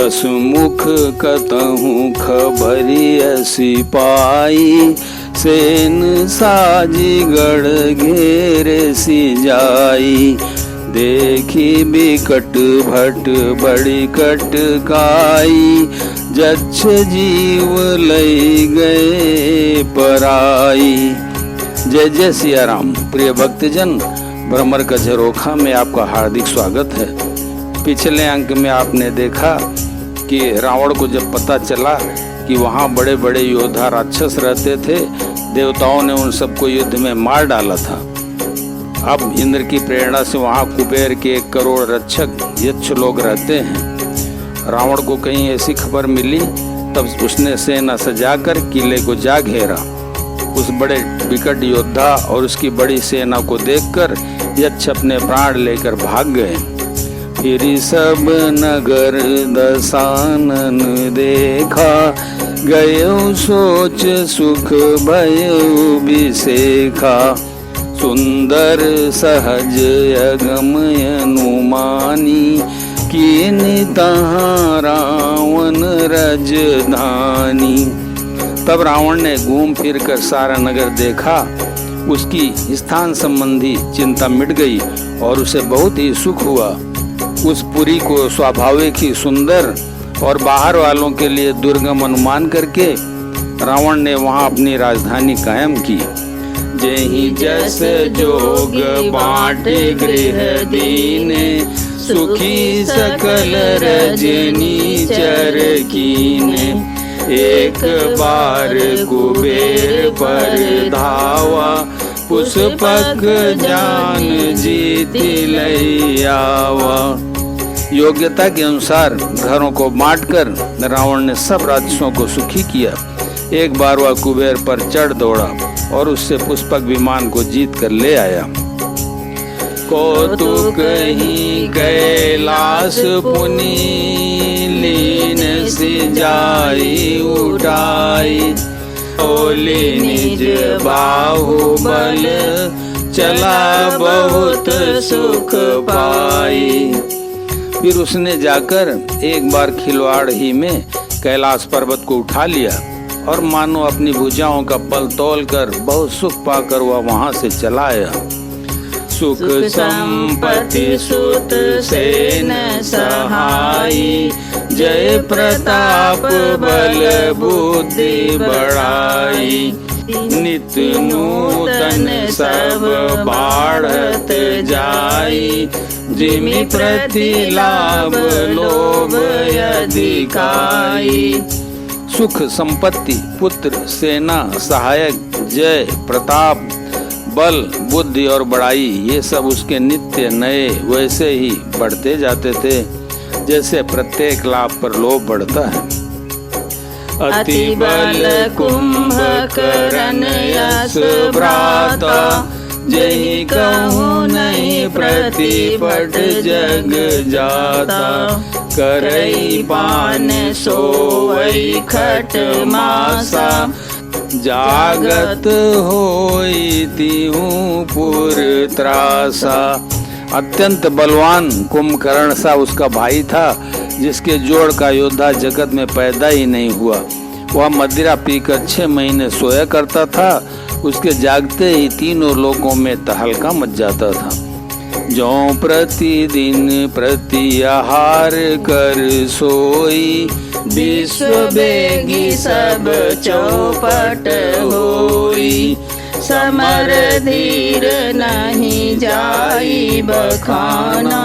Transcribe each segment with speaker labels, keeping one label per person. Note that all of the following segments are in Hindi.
Speaker 1: दस मुख कतहु खबरी ऐसी पाई, सेन साजी गढ़ घेरे सी जाई। देखी बिकट भट बड़ी कटकाई, जच्छ जीव लई गए पराई। जय जय सिया राम। प्रिय भक्तजन, भ्रमर का झरोखा में आपका हार्दिक स्वागत है। पिछले अंक में आपने देखा कि रावण को जब पता चला कि वहाँ बड़े बड़े योद्धा राक्षस रहते थे, देवताओं ने उन सबको युद्ध में मार डाला था। अब इंद्र की प्रेरणा से वहाँ कुबेर के 1 करोड़ रक्षक यक्ष लोग रहते हैं। रावण को कहीं ऐसी खबर मिली, तब उसने सेना सजाकर किले को जा घेरा। उस बड़े विकट योद्धा और उसकी बड़ी सेना को देखकर यक्ष अपने प्राण लेकर भाग गए। फिर सब नगर दसानन देखा, गयो सोच सुख भयो विसेखा। सुंदर सहज अगमय अनुमानी, कीन तहाँ रावण रजधानी। तब रावण ने घूम फिर कर सारा नगर देखा। उसकी स्थान संबंधी चिंता मिट गई और उसे बहुत ही सुख हुआ। उस पुरी को स्वाभाविक ही सुंदर और बाहर वालों के लिए दुर्गम अनुमान करके रावण ने वहां अपनी राजधानी कायम की। जेहि जस जोग बाटे गृह दीने, सुखी सकल रजनी चर कीने। एक बार कुबेर पर धावा, पुष्पक जान जीत लई आवा। योग्यता के अनुसार घरों को बांटकर रावण ने सब राक्षसों को सुखी किया। एक बार वह कुबेर पर चढ़ दौड़ा और उससे पुष्पक विमान को जीत कर ले आया। कौतुक ही कैलाश पुनि, लीन सी जाई उठाई। ओली निज बाहुबल, चला बहुत सुख पाई। फिर उसने जाकर एक बार खिलवाड़ ही में कैलाश पर्वत को उठा लिया और मानो अपनी भुजाओं का बल तोल कर बहुत सुख पाकर वह वहां से चला आया। सुख संपत्ति सुत सेन सहाई, जय प्रताप बल बुद्धि बढ़ाई। नित नूतन सब बाढ़त जाई, जिमि प्रति लाभ लोभ अधिकाई। सुख संपत्ति पुत्र सेना सहायक जय प्रताप बल बुद्धि और बड़ाई, ये सब उसके नित्य नए वैसे ही बढ़ते जाते थे जैसे प्रत्येक लाभ पर लोभ बढ़ता है। अति बल कुंभकर्ण यश भ्राता, जहि कहूँ नहीं प्रतिपट जग जाता। करई पान सोई खट मासा, जागत होई तिहु पुर त्रासा। अत्यंत बलवान कुंभकर्ण सा उसका भाई था, जिसके जोड़ का योद्धा जगत में पैदा ही नहीं हुआ। वह मदिरा पीकर 6 महीने सोया करता था। उसके जागते ही तीनों लोकों में तहलका मच जाता था। जो प्रतिदिन प्रति आहार कर सोई, विश्व बेगी सब चौपट होई। समर धीर नहीं जाई बखाना,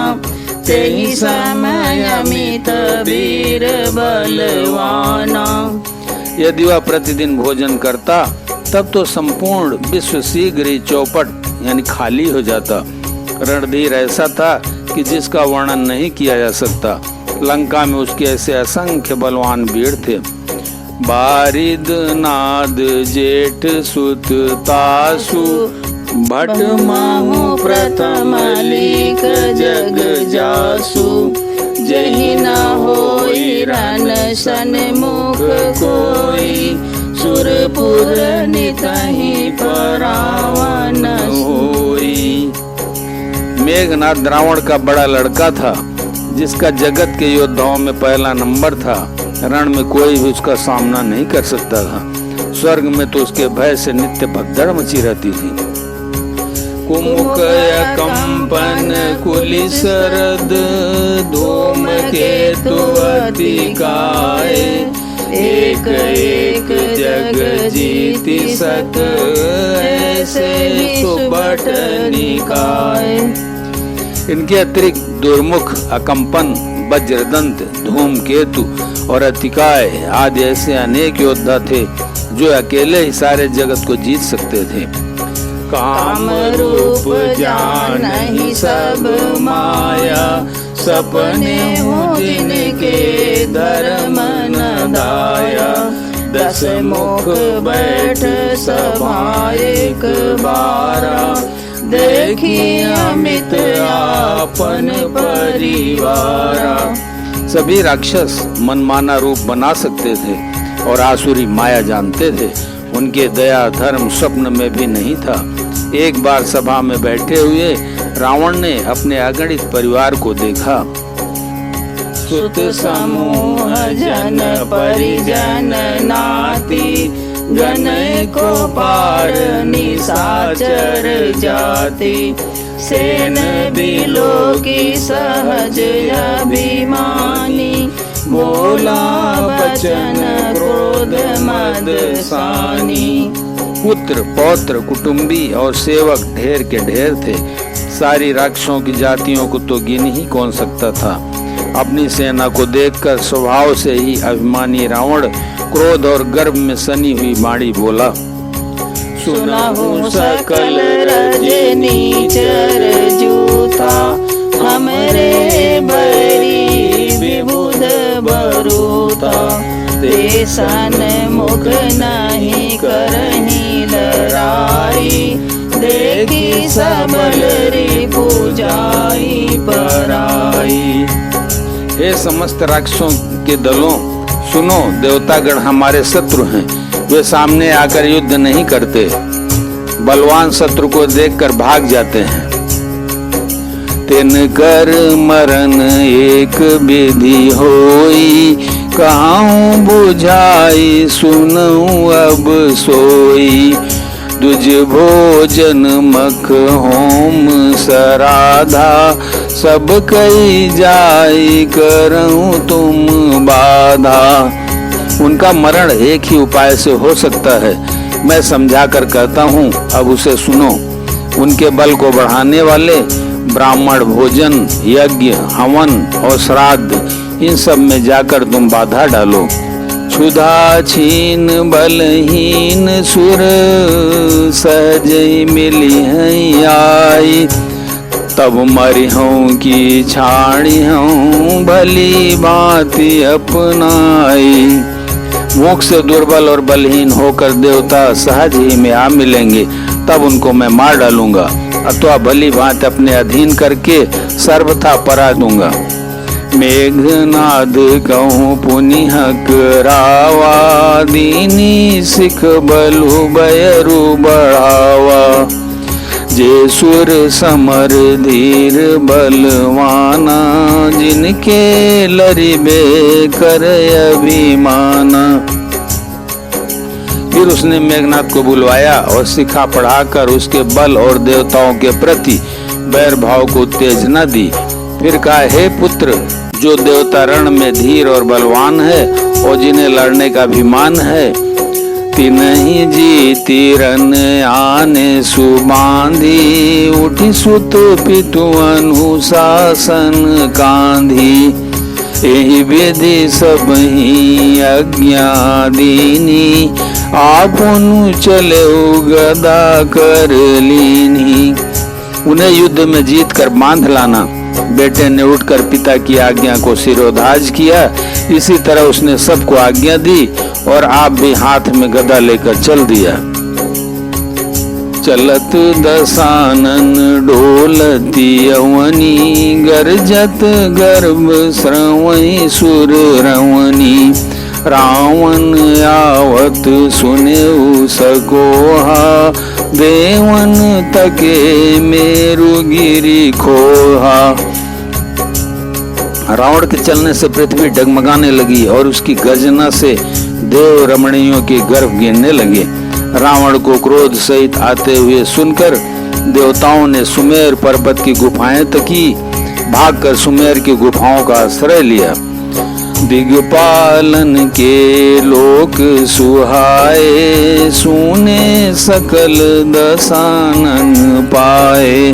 Speaker 1: तेहि समय अमित वीर बलवाना। यदि वह प्रतिदिन भोजन करता तब तो संपूर्ण विश्व शीघ्र ही चौपट यानी खाली हो जाता। रणधीर ऐसा था कि जिसका वर्णन नहीं किया जा सकता। लंका में उसके ऐसे असंख्य बलवान वीर थे। बारिद नाद जेठ सुत तासु, भट माहु प्रथम लीक जग जासु। जहि न होई रण सन्मुख कोई, सुरपुर नितहि परावन होई। मेघनाद रावण का बड़ा लड़का था, जिसका जगत के योद्धाओं में पहला नंबर था, रण में कोई भी उसका सामना नहीं कर सकता था। स्वर्ग में तो उसके भय से नित्य भगदड़ मची रहती थी। कुमुकय कंपन कुलिसरद धूम केतु अतिकाय, एक एक जग जीति सक ऐसे सुबट निकाय। इनके अतिरिक्त दुर्मुख, अकंपन, वज्रदंत, धूमकेतु और अतिकाय आदि ऐसे अनेक योद्धा थे जो अकेले ही सारे जगत को जीत सकते थे। काम रूप जानहि सब माया, सपने हो जिनके धर्म न दाया। 10 मुख बैठ सभा एक बारा, देखी अमित आपन परिवारा। सभी राक्षस मनमाना रूप बना सकते थे और आसुरी माया जानते थे। उनके दया धर्म स्वप्न में भी नहीं था। एक बार सभा में बैठे हुए रावण ने अपने अगणित परिवार को देखा। सुत समूह जन परिजन नाती, गनय को पार निशाचर जाति। सेन बिलो की सहज अभिमानी, बोला वचन क्रोध मद सानी। पुत्र पौत्र कुटुंबी और सेवक ढेर के ढेर थे। सारी राक्षसों की जातियों को तो गिन ही कौन सकता था। अपनी सेना को देखकर स्वभाव से ही अभिमानी रावण क्रोध और गर्व में सनी हुई वाणी बोला। सुनहु सकल रजनीचर जूथा, हमरे बरी विबुध बरूथा। देसन मुख नहीं करही लड़ाई, देखी सबल रिपुजाई पराई। हे समस्त राक्षसों के दलों, सुनो, देवतागण हमारे शत्रु हैं। वे सामने आकर युद्ध नहीं करते, बलवान शत्रु को देखकर भाग जाते हैं। तिनकर मरण एक विधि होई, कहूँ बुझाई सुनऊँ अब सोई। दुज भोजन मख होम सराधा, सब कई जाई करऊँ तुम बाधा। उनका मरण एक ही उपाय से हो सकता है, मैं समझा कर कहता हूँ, अब उसे सुनो। उनके बल को बढ़ाने वाले ब्राह्मण भोजन, यज्ञ, हवन और श्राद्ध, इन सब में जाकर तुम बाधा डालो। क्षुधा छीन बलहीन सुर, सहज मिली हैं आई। तब मरिहूँ की छाड़ी हूँ, भली भांति अपनाई। मुख से दुर्बल और बलहीन होकर देवता सहज ही में आ मिलेंगे, तब उनको मैं मार डालूंगा अथवा भली भांति अपने अधीन करके सर्वथा परा दूंगा। मेघनाद कहूँ पुनिहक रावा, दीनी सिख बलु बयरु बढ़ावा। जे सुर समर धीर बलवाना, जिनके लरिबे कर अभिमाना। फिर उसने मेघनाथ को बुलवाया और सिखा पढ़ाकर उसके बल और देवताओं के प्रति बैर भाव को उत्तेजना दी। फिर कहा, हे पुत्र, जो देवता रण में धीर और बलवान है और जिन्हें लड़ने का अभिमान है, तिनहि जीति रन आने सुबांधी। उठी सुत पितु अनुशासन कांधी। एहि विधि सब ही आज्ञा दीनी, आपनु चले गदा कर लीनी। उन्हें युद्ध में जीत कर बांध लाना। बेटे ने उठकर पिता की आज्ञा को सिरोधार्य किया। इसी तरह उसने सबको आज्ञा दी और आप भी हाथ में गदा लेकर चल दिया। चलत दशानन डोलती यवनी, गरजत गर्भ श्रवई सुर रवनी। रावण आवत सुनेउ सकोहा, देवन तके मेरु गिरी खोहा। रावण के चलने से पृथ्वी डगमगाने लगी और उसकी गर्जना से देव रमणियों के गर्भ गिरने लगे। रावण को क्रोध सहित आते हुए सुनकर देवताओं ने सुमेर पर्वत की गुफाएं तकी, भागकर सुमेर की गुफाओं का आश्रय लिया। दिग्पालन के लोक सुहाए, सुने सकल दसानन पाए।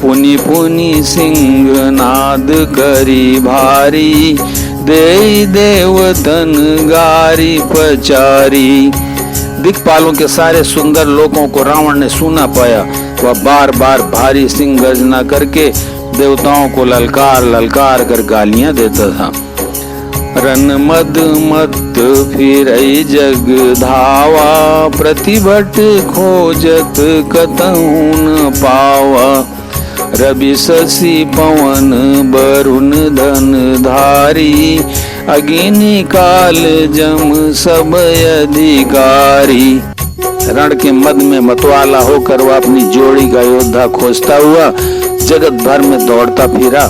Speaker 1: पुनि पुनि सिंह नाद करी भारी, दे देवतन गारी पचारी। दिक्पालों के सारे सुंदर लोकों को रावण ने सुना पाया। वह बार बार भारी सिंह गर्जना करके देवताओं को ललकार ललकार कर गालियां देता था। रन मद मत फिर जग धावा, प्रतिभट खोजत कतहु न पावा। रवि शशि पवन वरुण धन धारी, अग्नि काल जम सब अधिकारी। रण के मद में मतवाला होकर वह अपनी जोड़ी का योद्धा खोजता हुआ जगत भर में दौड़ता फिरा,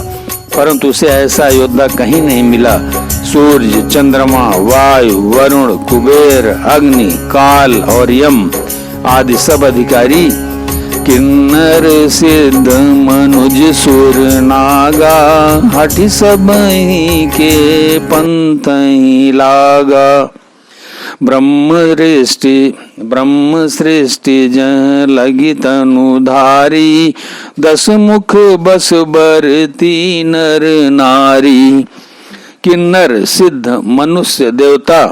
Speaker 1: परंतु उसे ऐसा योद्धा कहीं नहीं मिला। सूर्य, चंद्रमा, वायु, वरुण, कुबेर, अग्नि, काल और यम आदि सब अधिकारी, किन्नर सिद्ध मनुज सुर नागा, हठि सब ही के पंथ ही लागा। ब्रह्म सृष्टि जन लगी तनुधारी, दस मुख बस बरती नर नारी। किन्नर, सिद्ध, मनुष्य, देवता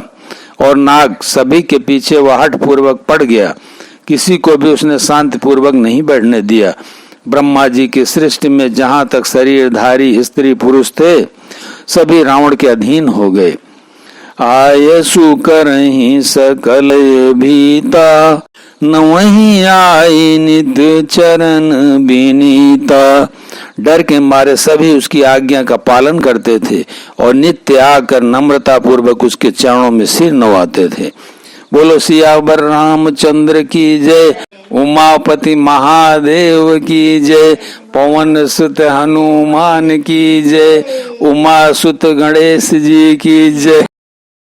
Speaker 1: और नाग सभी के पीछे वह हठ पूर्वक पड़ गया। किसी को भी उसने शांति पूर्वक नहीं बैठने दिया। ब्रह्मा जी की सृष्टि में जहां तक शरीरधारी स्त्री पुरुष थे, सभी रावण के अधीन हो गए। आयसु करहि सकल भीता, न वहीं आई नित चरण बिनीता। डर के मारे सभी उसकी आज्ञा का पालन करते थे और नित्य आकर नम्रता पूर्वक उसके चरणों में सिर नवाते थे। बोलो सियावर रामचंद्र की जय, उमापति महादेव की जय, पवन सुत हनुमान की जय, उमा सुत गणेश जी की जय।